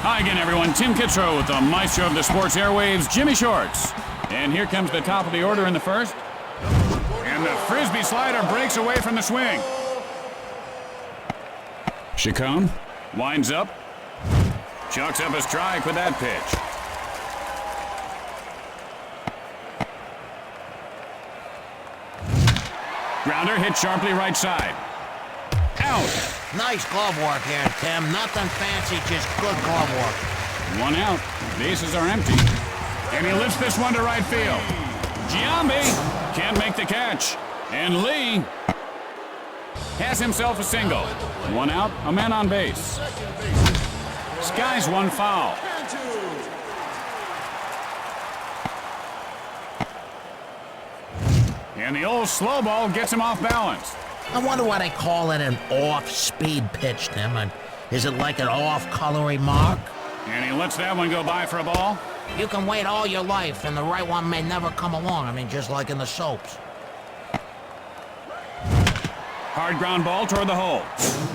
Hi again, everyone. Tim Kitzrow with the maestro of the sports airwaves, Jimmy Shorts. And here comes the top of the order in the first. And the frisbee slider breaks away from the swing. Chacon winds up. Chalks up a strike with that pitch. Grounder hit sharply right side. Out. Nice glove work here, Tim. Nothing fancy, just good glove work. One out. Bases are empty. And he lifts this one to right field. Giambi can't make the catch. And Lee has himself a single. One out, a man on base. Skies one foul. And the old slow ball gets him off balance. I wonder why they call it an off-speed pitch, Tim. And is it like an off-color mark? And he lets that one go by for a ball. You can wait all your life, and the right one may never come along. I mean, just like in the soaps. Hard ground ball toward the hole.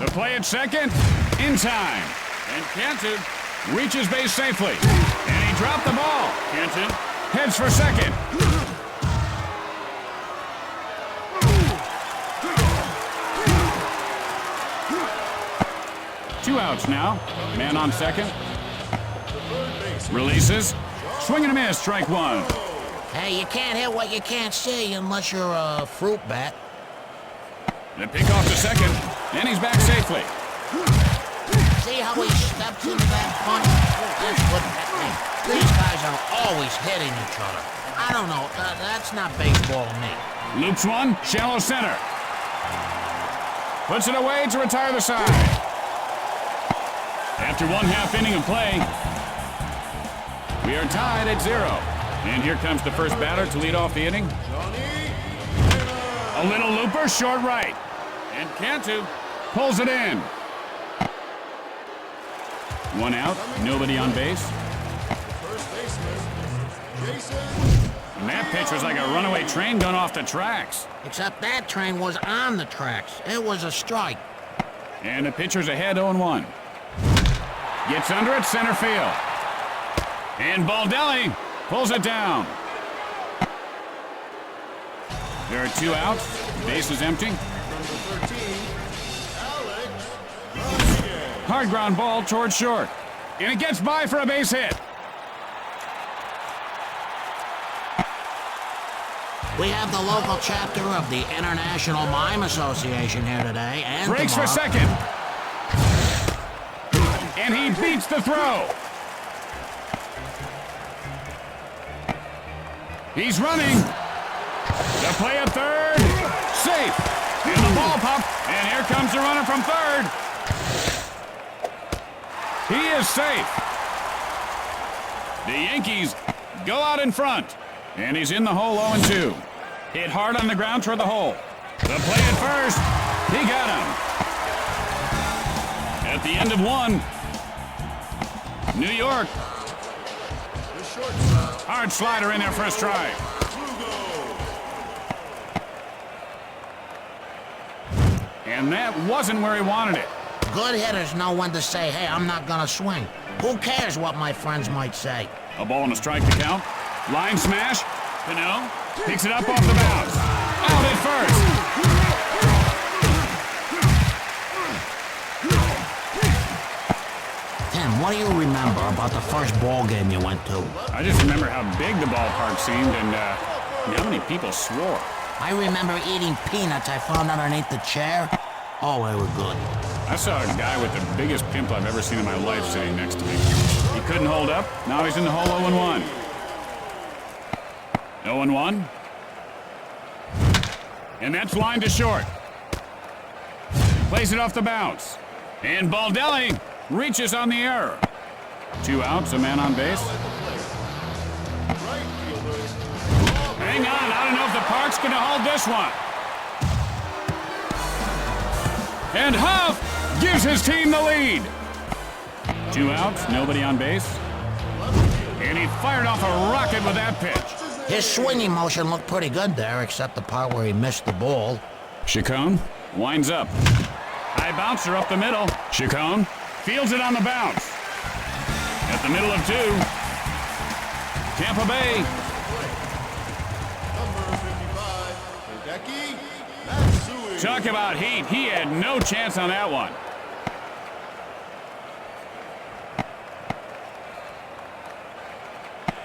The play at second, in time. And Cantu reaches base safely. And he dropped the ball. Cantu heads for second. Two outs now. Man on second. Releases. Swing and a miss, strike one. Hey, you can't hit what you can't see unless you're a fruit bat. The pick off to second, and he's back safely. See how he steps into that punch? That's good technique. These guys are always hitting each other. I don't know, that's not baseball to me. Loops one, shallow center. Puts it away to retire the side. After one half inning of play, we are tied at 0. And here comes the first batter to lead off the inning. A little looper, short right. And Cantu pulls it in. One out, nobody on base. And that pitch was like a runaway train going off the tracks. Except that train was on the tracks. It was a strike. And the pitcher's ahead 0-1. Gets under it, center field. And Baldelli pulls it down. There are two outs. Base is empty. Hard ground ball towards short. And it gets by for a base hit. We have the local chapter of the International Mime Association here today, and breaks for second. And he beats the throw. He's running. The play at third. Safe. And the ball pop. And here comes the runner from third. He is safe. The Yankees go out in front. And he's in the hole 0-2. Hit hard on the ground toward the hole. The play at first. He got him. At the end of one, New York. Hard slider in there for a strike. And that wasn't where he wanted it. Good hitters know when to say, hey, I'm not gonna swing. Who cares what my friends might say? A ball and a strike to count. Line smash. Cano picks it up off the bounce. Out at first. Tim, what do you remember about the first ball game you went to? I just remember how big the ballpark seemed and how many people swore. I remember eating peanuts I found underneath the chair. Oh, they were good. I saw a guy with the biggest pimple I've ever seen in my life sitting next to me. He couldn't hold up. Now he's in the hole 0-1. 0-1. And that's line to short. Plays it off the bounce. And Baldelli reaches on the error. Two outs, a man on base. Hang on, I don't know if the park's going to hold this one. And Huff gives his team the lead. Two outs, nobody on base. And he fired off a rocket with that pitch. His swinging motion looked pretty good there, except the part where he missed the ball. Chacon winds up. High bouncer up the middle. Chacon fields it on the bounce. the middle of 2. Tampa Bay. Talk about heat. He had no chance on that one.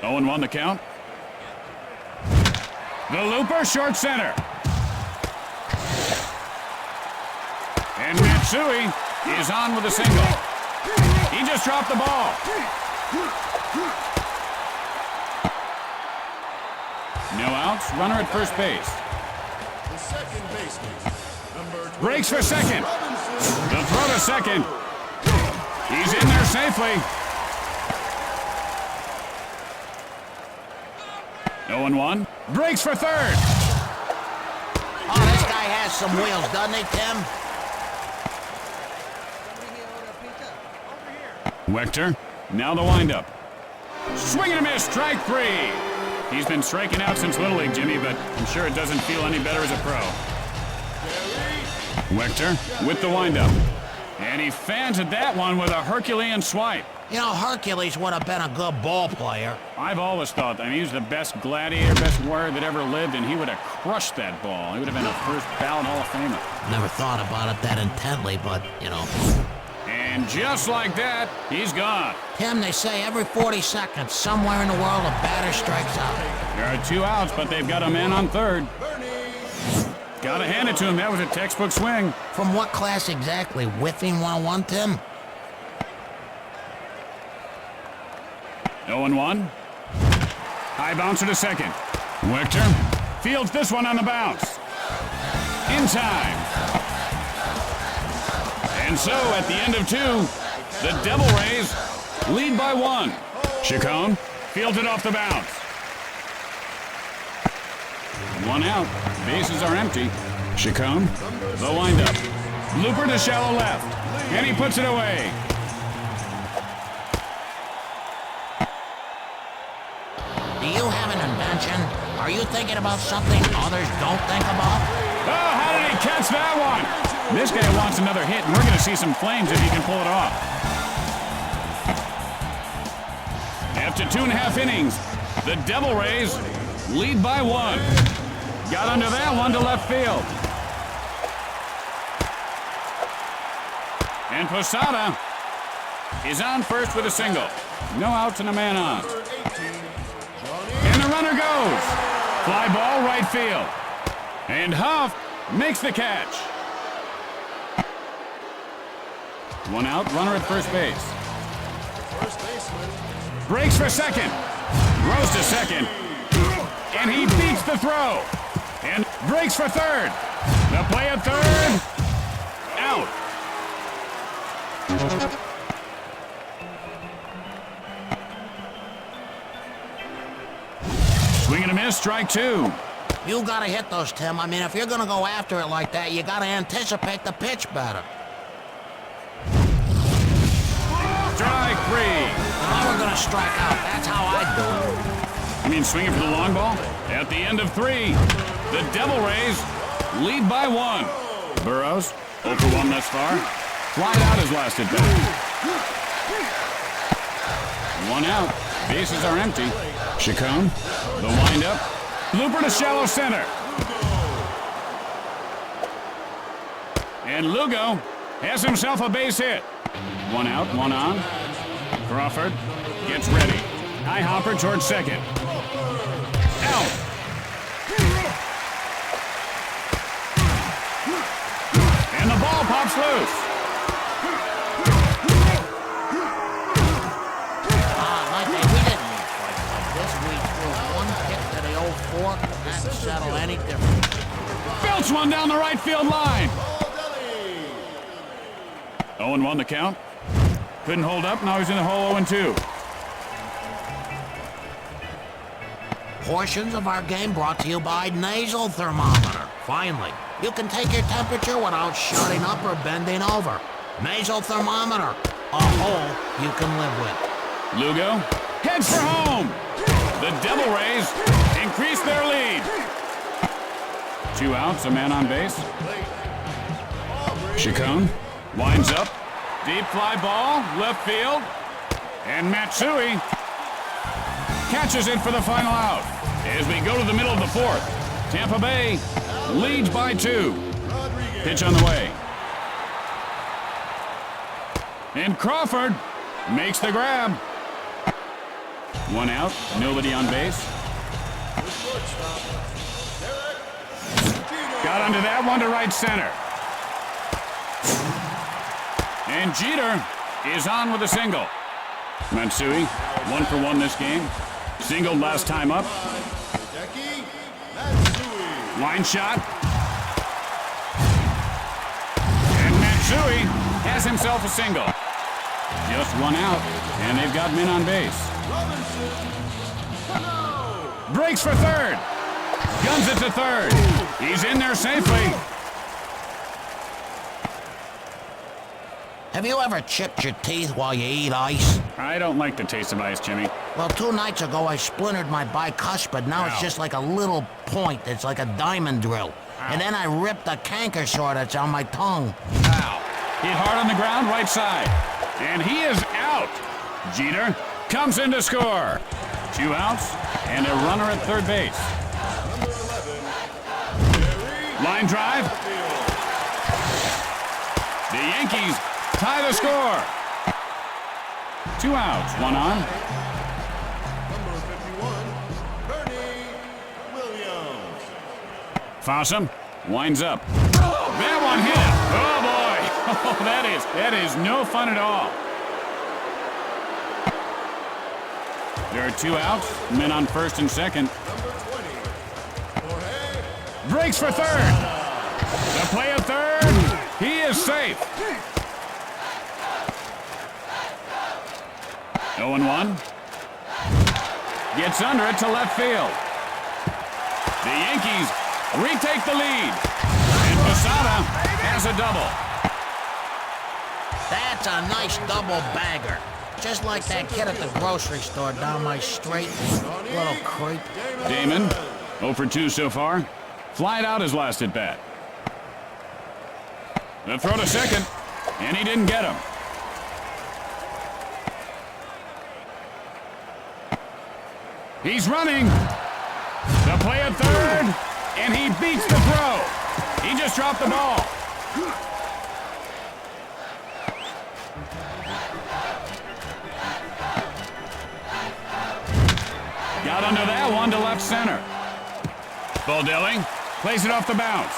Owen won the count. The looper, short center. And Matsui is on with a single. He just dropped the ball. No outs. Runner at first base. The second baseman, number 20. Breaks for second. The throw to second. He's in there safely. 0-1. Breaks for third. Oh, this guy has some wheels, doesn't he, Tim? Wechter. Now the windup. Swing and a miss. Strike 3. He's been striking out since Little League, Jimmy, but I'm sure it doesn't feel any better as a pro. Wechter with the windup. And he fans at that one with a Herculean swipe. You know, Hercules would have been a good ball player. I've always thought that. I mean, he was the best gladiator, best warrior that ever lived, and he would have crushed that ball. He would have been a first ballot Hall of Famer. Never thought about it that intently, but, you know. And just like that, he's gone. Tim, they say every 40 seconds, somewhere in the world, a batter strikes out. There are 2 outs, but they've got a man on third. Gotta hand it to him. That was a textbook swing. From what class exactly? Whiffing 101, Tim? 0-1. High bouncer to second. Wechter fields this one on the bounce. In time. And so, at the end of 2, the Devil Rays lead by 1. Chacon fields it off the bounce. 1 out. Bases are empty. Chacon, the windup. Looper to shallow left. And he puts it away. Do you have an invention? Are you thinking about something others don't think about? Oh, how did he catch that one? This guy wants another hit, and we're going to see some flames if he can pull it off. After 2.5 innings, the Devil Rays lead by 1. Got under that one to left field. And Posada is on first with a single. No outs and a man on. And the runner goes. Fly ball right field. And Huff makes the catch. 1 out, runner at first base. Breaks for second. Throws to second. And he beats the throw. And breaks for third. The play at third. Out. Swing and a miss, strike 2. You gotta hit those, Tim. I mean, if you're gonna go after it like that, you gotta anticipate the pitch better. Strike 3. Now we're gonna strike out. That's how I'd do it. You mean swinging for the long ball? At the end of 3, the Devil Rays lead by 1. Burrows, 0 for 1 thus far. Flied out his last at bat. 1 out. Bases are empty. Chacon, the windup. Looper to shallow center. And Lugo has himself a base hit. 1 out, 1 on. Crawford gets ready. High hopper towards second. Out. And the ball pops loose. Like we didn't need fights like this. We threw 1 kick to the old fork. That didn't settle any difference. Belts one down the right field line. 0-1 the count. Couldn't hold up. Now he's in the hole 0-2. Portions of our game brought to you by Nasal Thermometer. Finally, you can take your temperature without shutting up or bending over. Nasal Thermometer, a hole you can live with. Lugo heads for home. The Devil Rays increase their lead. 2 outs, a man on base. Chacon winds up. Deep fly ball, left field. And Matsui catches it for the final out. As we go to the middle of the fourth, Tampa Bay leads by 2. Pitch on the way. And Crawford makes the grab. 1 out, nobody on base. Got under that one to right center. And Jeter is on with a single. Matsui, 1 for 1 this game. Singled last time up. Line shot. And Matsui has himself a single. Just 1 out, and they've got men on base. Breaks for third. Guns it to third. He's in there safely. Have you ever chipped your teeth while you eat ice? I don't like the taste of ice, Jimmy. Well, 2 nights ago I splintered my bicuspid. Now it's just like a little point. It's like a diamond drill. And then I ripped the canker sore that's on my tongue. Ow. Hit hard on the ground, right side. And he is out. Jeter comes in to score. 2 outs and a runner at third base. Line drive. The Yankees tie the score. 2 outs, 1 on. Number 51, Bernie Williams. Fossum winds up. That one hit him. Oh, boy. Oh, that is no fun at all. There are 2 outs, men on first and second. Number 20, Jorge. Breaks for third. The play at third. He is safe. 0-1. Gets under it to left field. The Yankees retake the lead. And Posada has a double. That's a nice double bagger. Just like that kid at the grocery store down my street. Little creep. Damon, 0 for 2 so far. Flied out his last at bat. The throw to second, and he didn't get him. He's running. The play at third, and he beats the throw. He just dropped the ball. Got under that one to left center. Baldelli plays it off the bounce.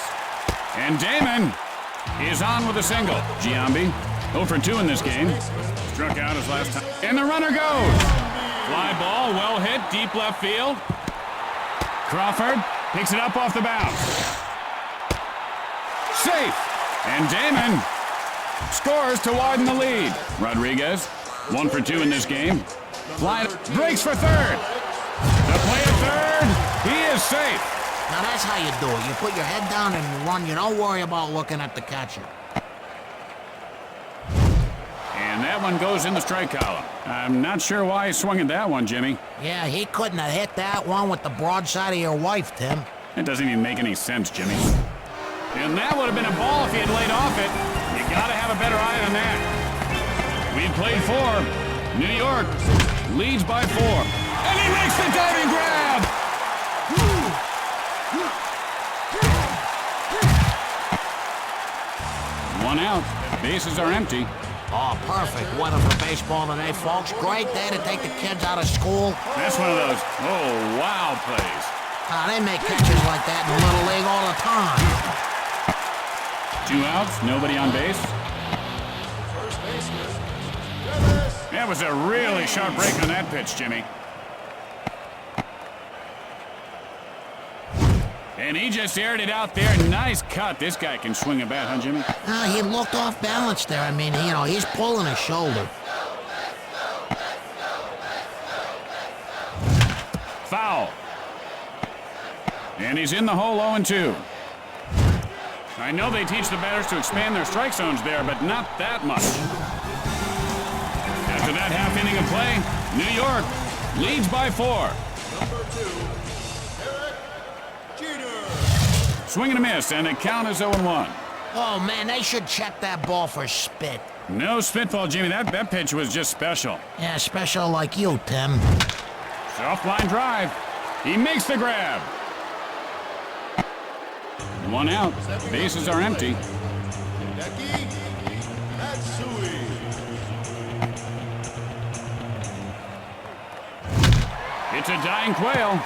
And Damon is on with a single. Giambi, 0 for 2 in this game. Struck out his last time. And the runner goes. Fly ball, well hit, deep left field. Crawford picks it up off the bounce. Safe. And Damon scores to widen the lead. Rodriguez, 1 for 2 in this game. Fly breaks for third. The play at third. He is safe. Now that's how you do it. You put your head down and run. You don't worry about looking at the catcher. And that one goes in the strike column. I'm not sure why he swung at that one, Jimmy. Yeah, he couldn't have hit that one with the broadside of your wife, Tim. It doesn't even make any sense, Jimmy. And that would have been a ball if he had laid off it. You gotta have a better eye than that. We've played 4. New York leads by 4. And he makes the diving grab! 1 out. Bases are empty. Oh, perfect weather for baseball today, folks. Great day to take the kids out of school. That's one of those, oh, wow plays. They make catches like that in Little League all the time. 2 outs, nobody on base. First baseman, Dennis. That was a really sharp break on that pitch, Jimmy. And he just aired it out there. Nice cut. This guy can swing a bat, huh, Jimmy? He looked off balance there. I mean, he's pulling his shoulder. Foul. And he's in the hole 0-2. I know they teach the batters to expand their strike zones there, but not that much. After that half inning of play, New York leads by 4. Number 2, Eric Jeter. Swing and a miss, and the count is 0-1. Oh, man, they should check that ball for spit. No spitball, Jimmy. That pitch was just special. Yeah, special like you, Tim. Soft line drive. He makes the grab. 1 out. Bases are empty. Hideki Matsui. It's a dying quail.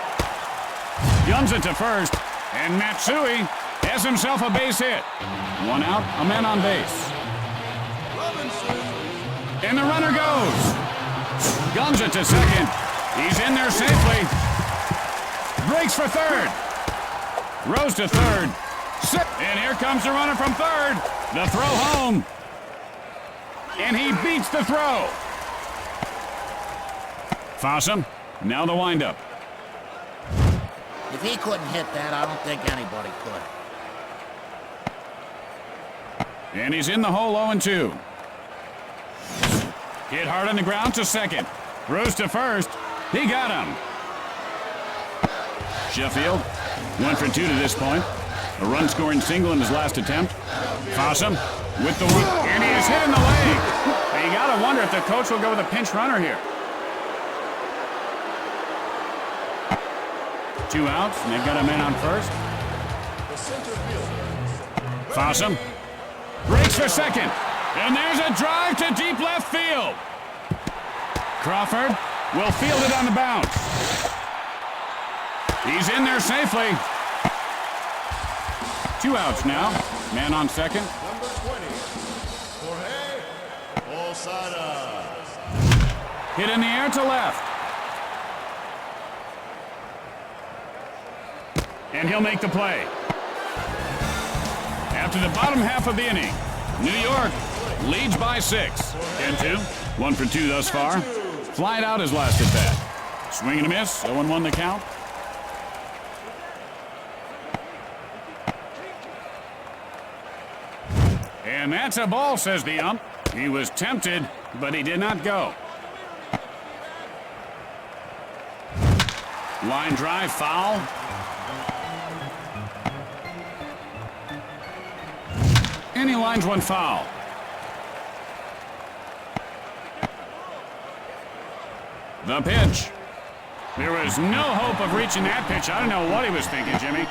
Guns it to first. And Matsui has himself a base hit. 1 out, a man on base. Robinson. And the runner goes. Guns it to second. He's in there safely. Breaks for third. Throws to third. And here comes the runner from third. The throw home. And he beats the throw. Fossum, now the windup. If he couldn't hit that, I don't think anybody could. And he's in the hole 0-2. Hit hard on the ground to second. Throws to first. He got him. Sheffield, 1 for 2 to this point. A run-scoring single in his last attempt. Fossum with the one, and he is hit in the leg. Now you gotta wonder if the coach will go with a pinch runner here. 2 outs, and they've got a man on first. The center fielder. Fossum breaks for second, and there's a drive to deep left field. Crawford will field it on the bounce. He's in there safely. 2 outs now. Man on second. Number 20. Jorge Posada. Hit in the air to left. And he'll make the play. After the bottom half of the inning, New York leads by 6. 10-2. 1 for 2 thus far. Flied out his last at bat. Swing and a miss. 0-1 the count. And that's a ball, says the ump. He was tempted, but he did not go. Line drive, foul. And he lines one foul. The pitch. There was no hope of reaching that pitch. I don't know what he was thinking, Jimmy.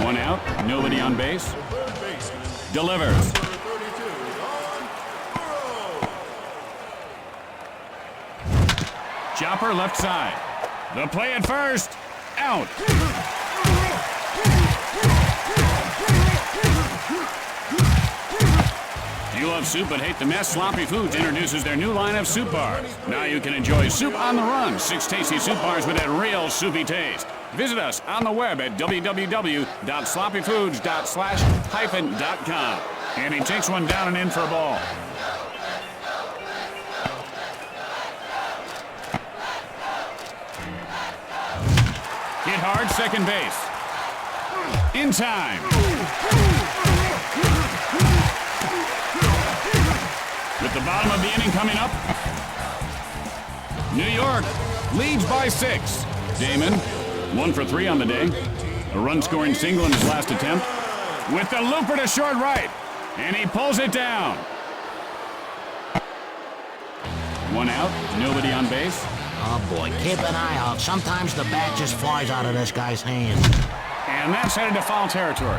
1 out, nobody on base. Third baseman. Delivers. Number 32. Don Burrow. Chopper left side. The play at first. Out. You love soup but hate the mess? Sloppy Foods introduces their new line of soup bars. Now you can enjoy soup on the run. 6 tasty soup bars with that real soupy taste. Visit us on the web at www.sloppyfoods.com. And he takes one down and in for a ball. Hit hard, second base. In time. With the bottom of the inning coming up, New York leads by 6. Damon, 1 for 3 on the day. A run-scoring single in his last attempt. With the looper to short right, and he pulls it down. 1 out, nobody on base. Oh boy, keep an eye out. Sometimes the bat just flies out of this guy's hand. And that's headed to foul territory.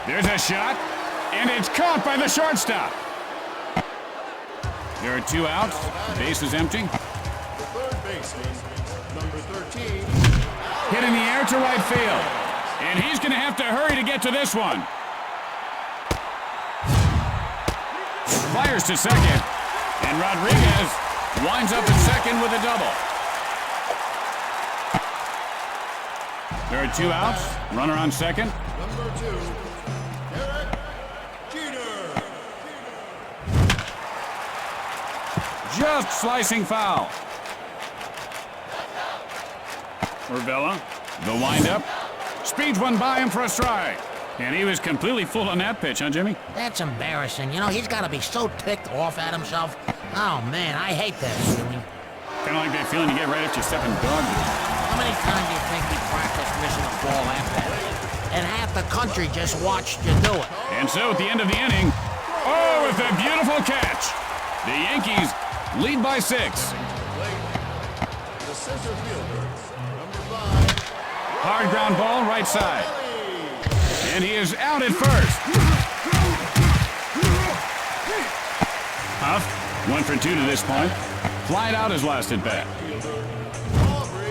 There's a shot, and it's caught by the shortstop. There are 2 outs. Base is empty. The third baseman. Number 13. Hit in the air to right field. And he's going to have to hurry to get to this one. Fires to second. And Rodriguez winds up at second with a double. There are 2 outs. Runner on second. Number 2. Derek Jeter. Just slicing foul. Urvella, the windup. Speeds one by him for a strike. And he was completely full on that pitch, huh, Jimmy? That's embarrassing. You know, he's got to be so ticked off at himself. Oh, man, I hate that feeling. Kind of like that feeling you get right after you step in dog. How many times do you think he practiced missing a ball after that? and half the country just watched you do it. And so at the end of the inning, oh, with a beautiful catch. The Yankees lead by 6. The center fielder, number 5. Hard ground ball right side. And he is out at first. Huff, 1 for 2 to this point. Flied out his last at bat.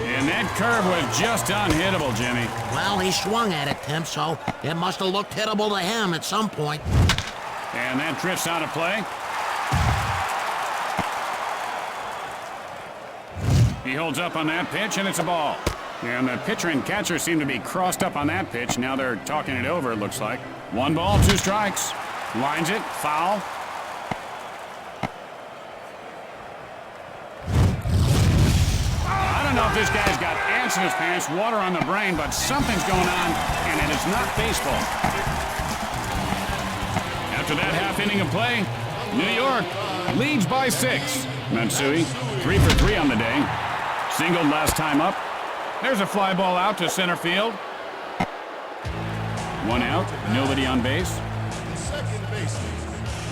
And that curve was just unhittable, Jimmy. Well, he swung at it, Tim, so it must have looked hittable to him at some point. And that drifts out of play. He holds up on that pitch, and it's a ball. And the pitcher and catcher seem to be crossed up on that pitch. Now they're talking it over, it looks like. 1 ball, 2 strikes. Lines it, foul. I don't know if this guy's got ants in his pants, water on the brain, but something's going on, and it is not baseball. After that half inning of play, New York leads by 6. Matsui, 3 for 3 on the day. Singled last time up. There's a fly ball out to center field. 1 out, nobody on base. Second baseman,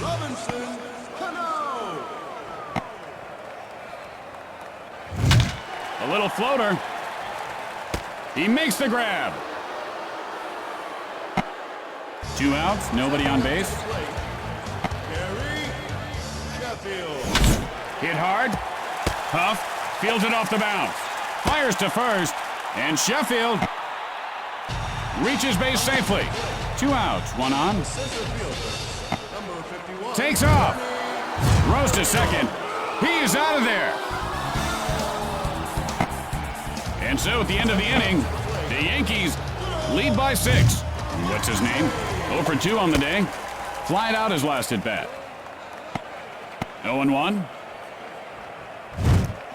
Robinson Cano. A little floater. He makes the grab. 2 outs, nobody on base. Gary Sheffield. Hit hard. Huff fields it off the bounce. Fires to first. And Sheffield reaches base safely. 2 outs, 1 on. Center fielder, number 51. Takes off. Throws to second. He is out of there. And so at the end of the inning, the Yankees lead by 6. What's his name? 0 for 2 on the day. Flied out his last at bat. 0-1.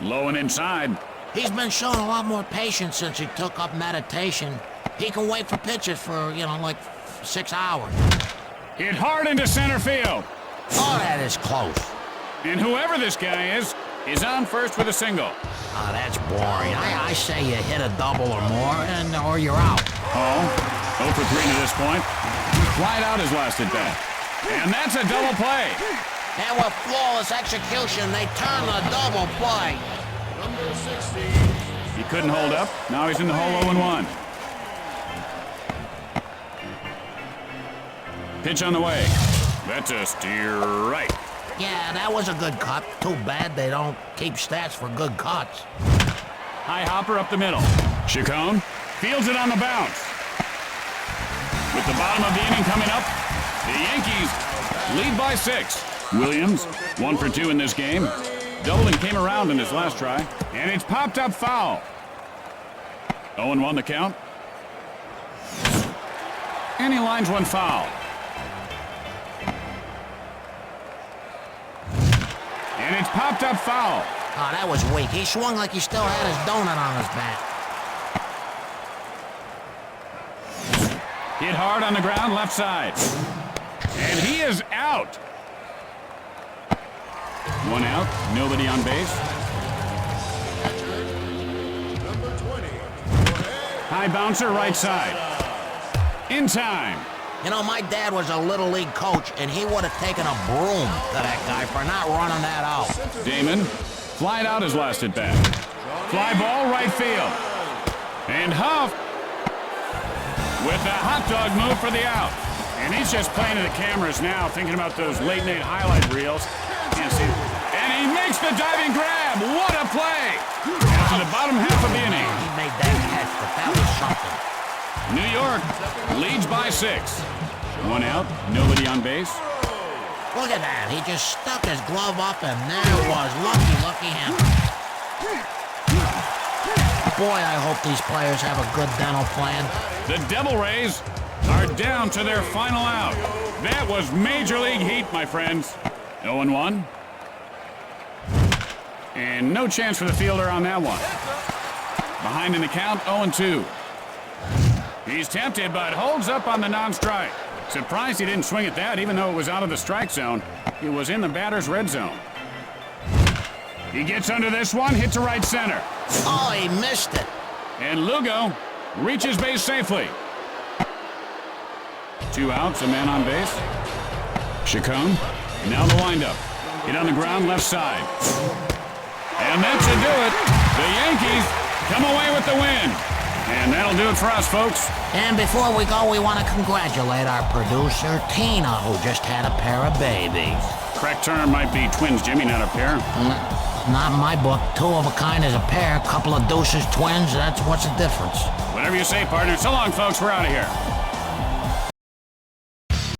Low and inside. He's been showing a lot more patience since he took up meditation. He can wait for pitches for, like 6 hours. Hit hard into center field. Oh, that is close. And whoever this guy is on first with a single. Oh, that's boring. I say you hit a double or more, or you're out. Oh, 0 for 3 to this point. Flied out his last at bat. And that's a double play. And with flawless execution, they turn the double play. Number 16. He couldn't hold up. Now he's in the hole 0-1. Pitch on the way. That's a steer right. Yeah, that was a good cut. Too bad they don't keep stats for good cuts. High hopper up the middle. Chacon fields it on the bounce. With the bottom of the inning coming up, the Yankees lead by 6. Williams, 1 for 2 in this game. Doubled and came around in his last try. And it's popped up foul. 0-1 the count. And he lines one foul. And it's popped up foul. Oh, that was weak. He swung like he still had his donut on his bat. Hit hard on the ground, left side. And he is out. 1 out, nobody on base. Number 20. High bouncer, right side. In time. You know, my dad was a Little League coach, and he would have taken a broom to that guy for not running that out. Damon flied out his last at bat. Fly ball, right field. And Huff with the hot dog move for the out. And he's just playing to the cameras now, thinking about those late-night highlight reels. Can't see it. And he makes the diving grab. What a play! After the bottom half of the inning. He made that catch, but that was something. New York leads by 6. 1 out, nobody on base. Look at that. He just stuck his glove up, and there it was. Lucky him. Boy, I hope these players have a good dental plan. The Devil Rays are down to their final out. That was Major League Heat, my friends. 0-1. And no chance for the fielder on that one. Behind in the count, 0-2. He's tempted, but holds up on the non-strike. Surprised he didn't swing at that, even though it was out of the strike zone. It was in the batter's red zone. He gets under this one, hit to right center. Oh, he missed it. And Lugo reaches base safely. 2 outs, a man on base. Chacon. Now the windup. Hit on the ground, left side. And that should do it. The Yankees come away with the win. And that'll do it for us, folks. And before we go, we want to congratulate our producer, Tina, who just had a pair of babies. Correct term might be twins, Jimmy, not a pair. Not in my book. 2 of a kind is a pair. Couple of deuces twins, what's the difference? Whatever you say, partner. So long, folks. We're out of here.